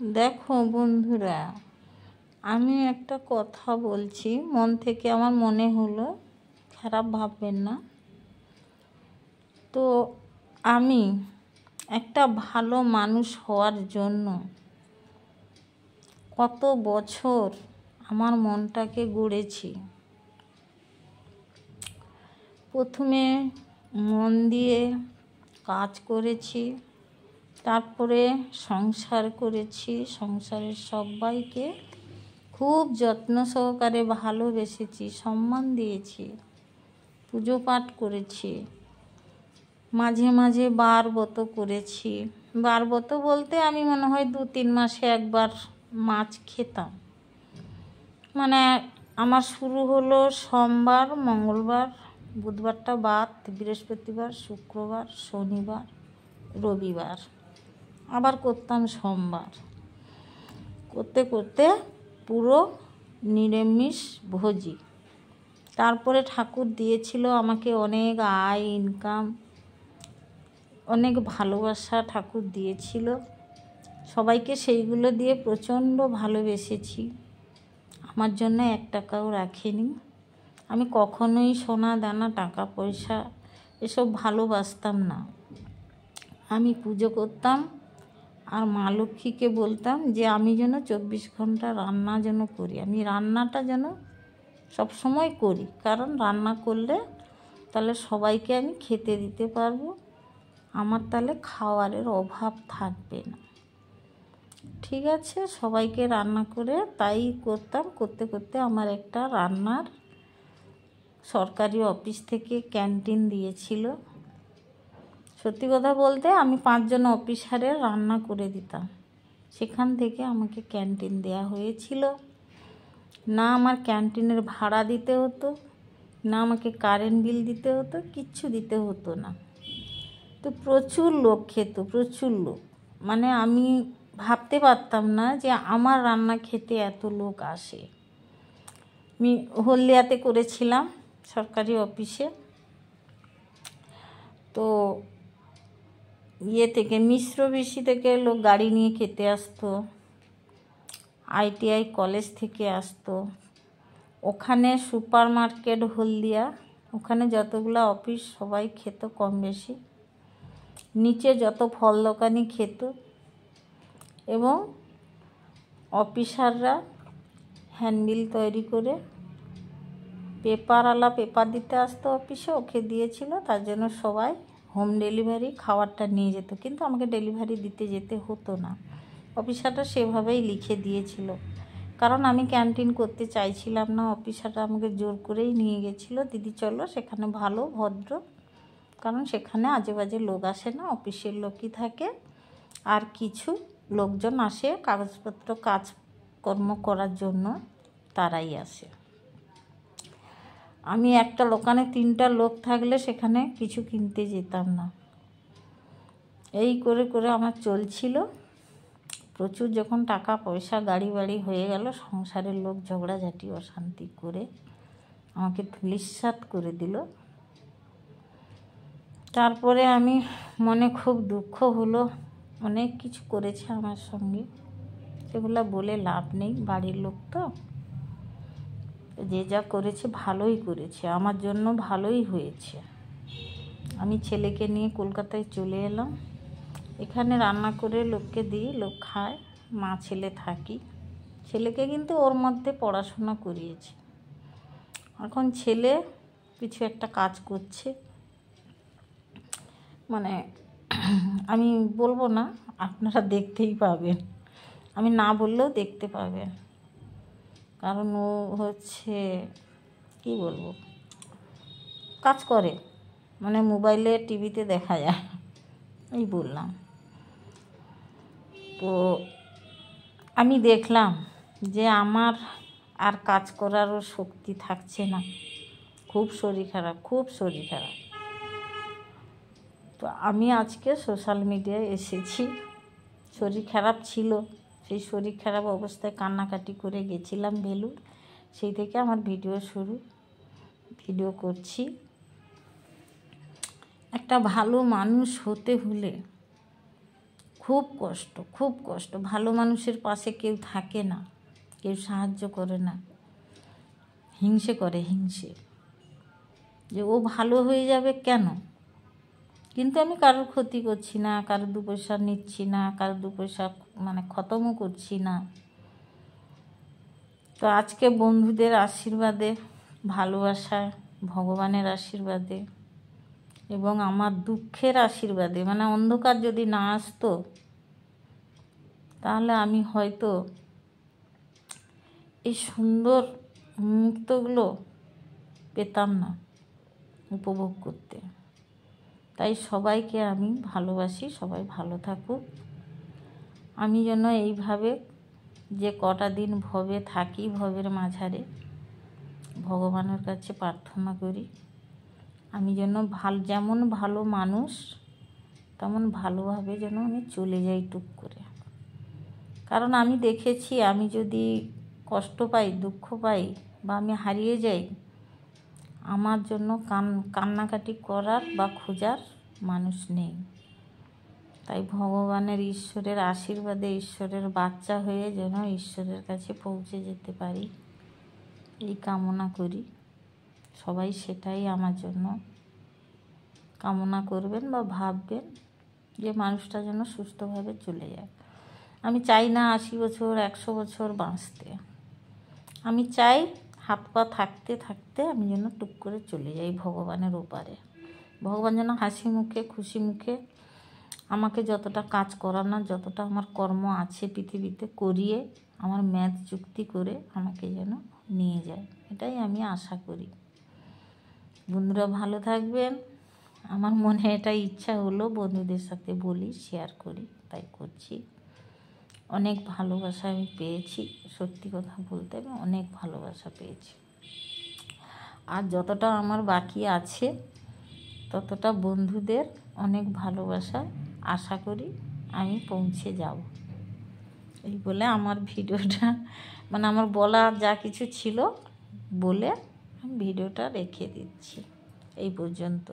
দেখো বন্ধুরা, আমি একটা কথা বলছি, মন থেকে আমার মনে হলো, খারাপ ভাববেন না। তো আমি একটা ভালো মানুষ হওয়ার জন্য কত বছর আমার মনটাকে গড়েছি। প্রথমে মন দিয়ে কাজ করেছি, তারপরে সংসার করেছি, সংসারের সবাইকে খুব যত্ন সহকারে ভালোবেসেছি, সম্মান দিয়েছি, পুজো পাঠ করেছি, মাঝে মাঝে বারব্রত করেছি। বারব্রত বলতে আমি মনে হয় 2-3 মাসে একবার মাছ খেতাম। মানে আমার শুরু হলো সোমবার, মঙ্গলবার, বুধবারটা বাদ, বৃহস্পতিবার, শুক্রবার, শনিবার, রবিবার, আবার করতাম সোমবার। করতে করতে পুরো নিরামিষ ভোজি। তারপরে ঠাকুর দিয়েছিল আমাকে অনেক আয়, ইনকাম, অনেক ভালোবাসা ঠাকুর দিয়েছিল। সবাইকে সেইগুলো দিয়ে প্রচণ্ড ভালোবেসেছি। আমার জন্য 1 টাকাও রাখেনি। আমি কখনোই সোনা দানা, টাকা পয়সা এসব ভালোবাসতাম না। আমি পুজো করতাম আর মা লক্ষ্মীকে বলতাম যে আমি যেন 24 ঘন্টা রান্না যেন করি, আমি রান্নাটা যেন সবসময় করি, কারণ রান্না করলে তাহলে সবাইকে আমি খেতে দিতে পারবো, আমার তাহলে খাওয়ারের অভাব থাকবে না। ঠিক আছে, সবাইকে রান্না করে তাই করতাম। করতে করতে আমার একটা রান্নার সরকারি অফিস থেকে ক্যান্টিন দিয়েছিল। সত্যি কথা বলতে আমি 5 জন অফিসারের রান্না করে দিতাম। সেখান থেকে আমাকে ক্যান্টিন দেয়া হয়েছিল। না আমার ক্যান্টিনের ভাড়া দিতে হতো, না আমাকে কারেন্ট বিল দিতে হতো, কিচ্ছু দিতে হতো না। তো প্রচুর লোক খেত, প্রচুর লোক। মানে আমি ভাবতে পারতাম না যে আমার রান্না খেতে এত লোক আসে। আমি হলদিয়াতে করেছিলাম সরকারি অফিসে। তো থেকে মিশ্রবিষি থেকে লোক গাড়ি নিয়ে খেতে আসতো, ITI কলেজ থেকে আসতো। ওখানে সুপার মার্কেট হলদিয়া, ওখানে যতগুলো অফিস সবাই খেত কম বেশি। নিচে যত ফল দোকানি খেত, এবং অফিসাররা হ্যান্ডবিল তৈরি করে পেপারওয়ালা পেপার দিতে আসতো অফিসে, ওকে দিয়েছিল। তার জন্য সবাই হোম ডেলিভারি খাবারটা নিয়ে যেত, কিন্তু আমাকে ডেলিভারি দিতে যেতে হতো না। অফিসারটা সেভাবেই লিখে দিয়েছিল, কারণ আমি ক্যান্টিন করতে চাইছিলাম না। অফিসারটা আমাকে জোর করেই নিয়ে গেছিলো, দিদি চলো সেখানে ভালো ভদ্র, কারণ সেখানে আজে বাজে লোক আসে না, অফিসের লোকই থাকে, আর কিছু লোকজন আসে কাগজপত্র কাজকর্ম করার জন্য, তারাই আসে। আমি একটা দোকানে 3টা লোক থাকলে সেখানে কিছু কিনতে যেতাম না। এই করে করে আমার চলছিল। প্রচুর যখন টাকা পয়সা গাড়ি বাড়ি হয়ে গেল, সংসারের লোক ঝগড়াঝাটি অশান্তি করে আমাকে ধূলিসাৎ করে দিল। তারপরে আমি মনে খুব দুঃখ হলো, অনেক কিছু করেছে আমার সঙ্গে, সেগুলো বলে লাভ নেই, বাড়ির লোক তো। যে যা করেছে ভালোই করেছে, আমার জন্য ভালোই হয়েছে। আমি ছেলেকে নিয়ে কলকাতায় চলে এলাম। এখানে রান্না করে লোককে দিই, লোক খায়, মা ছেলে থাকি। ছেলেকে কিন্তু ওর মধ্যে পড়াশোনা করিয়েছি। এখন ছেলে কিছু একটা কাজ করছে, মানে আমি বলবো না, আপনারা দেখতেই পাবেন, আমি না বললেও দেখতে পাবেন। কারণ ও হচ্ছে কি বলবো, কাজ করে, মানে মোবাইলে টিভিতে দেখা যায়, এই বললাম। তো আমি দেখলাম যে আমার আর কাজ করারও শক্তি থাকছে না, খুব শরীর খারাপ, খুব শরীর খারাপ। তো আমি আজকে সোশ্যাল মিডিয়ায় এসেছি। শরীর খারাপ ছিল, সেই শরীর খারাপ অবস্থায় কান্নাকাটি করে গেছিলাম বেলুড়, সেই থেকে আমার ভিডিও করছি। একটা ভালো মানুষ হতে হলে খুব কষ্ট, খুব কষ্ট। ভালো মানুষের পাশে কেউ থাকে না, কেউ সাহায্য করে না, হিংসে করে, হিংসে যে ও ভালো হয়ে যাবে কেন। কিন্তু আমি কারোর ক্ষতি করছি না, কারোর 2 পয়সা নিচ্ছি না, কারোর 2 পয়সা মানে খতমও করছি না। তো আজকে বন্ধুদের আশীর্বাদে, ভালোবাসায়, ভগবানের আশীর্বাদে এবং আমার দুঃখের আশীর্বাদে, মানে অন্ধকার যদি না আসতো তাহলে আমি হয়তো এই সুন্দর মুহূর্তগুলো পেতাম না উপভোগ করতে। তাই সবাইকে আমি ভালোবাসি, সবাই ভালো থাকুক। আমি যেন এইভাবে যে কটা দিন ভবে থাকি, ভবের মাঝারে ভগবানের কাছে প্রার্থনা করি আমি যেন যেমন ভালো মানুষ তেমন ভালোভাবে যেন আমি চলে যাই টুক করে। কারণ আমি দেখেছি, আমি যদি কষ্ট পাই, দুঃখ পাই বা আমি হারিয়ে যাই, আমার জন্য কান্নাকাটি করার বা খোঁজার মানুষ নেই। তাই ভগবানের, ঈশ্বরের আশীর্বাদে, ঈশ্বরের বাচ্চা হয়ে যেন ঈশ্বরের কাছে পৌঁছে যেতে পারি এই কামনা করি। সবাই সেটাই আমার জন্য কামনা করবেন বা ভাববেন যে মানুষটা যেন সুস্থভাবে চলে যায়। আমি চাই না 80 বছর 100 বছর বাঁচতে, আমি চাই হাত পা থাকতে থাকতে আমি যেন টুক করে চলে যাই ভগবানের ওপারে। ভগবান যেন হাসি মুখে, খুশি মুখে আমাকে যতটা কাজ করানোর, যতটা আমার কর্ম আছে পৃথিবীতে করিয়ে, আমার মেয়াদ চুক্তি করে আমাকে যেন নিয়ে যায়, এটাই আমি আশা করি। বন্ধুরা ভালো থাকবেন। আমার মনে এটা ইচ্ছা হলো বন্ধুদের সাথে বলি, শেয়ার করি, তাই করছি। অনেক ভালোবাসা আমি পেয়েছি, সত্যি কথা বলতে আমি অনেক ভালোবাসা পেয়েছি। আর যতটা আমার বাকি আছে ততটা বন্ধুদের অনেক ভালোবাসা আশা করি আমি পৌঁছে যাব। এই বলে আমার ভিডিওটা, মানে আমার বলা যা কিছু ছিল বলে আমি ভিডিওটা রেখে দিচ্ছি এই পর্যন্ত।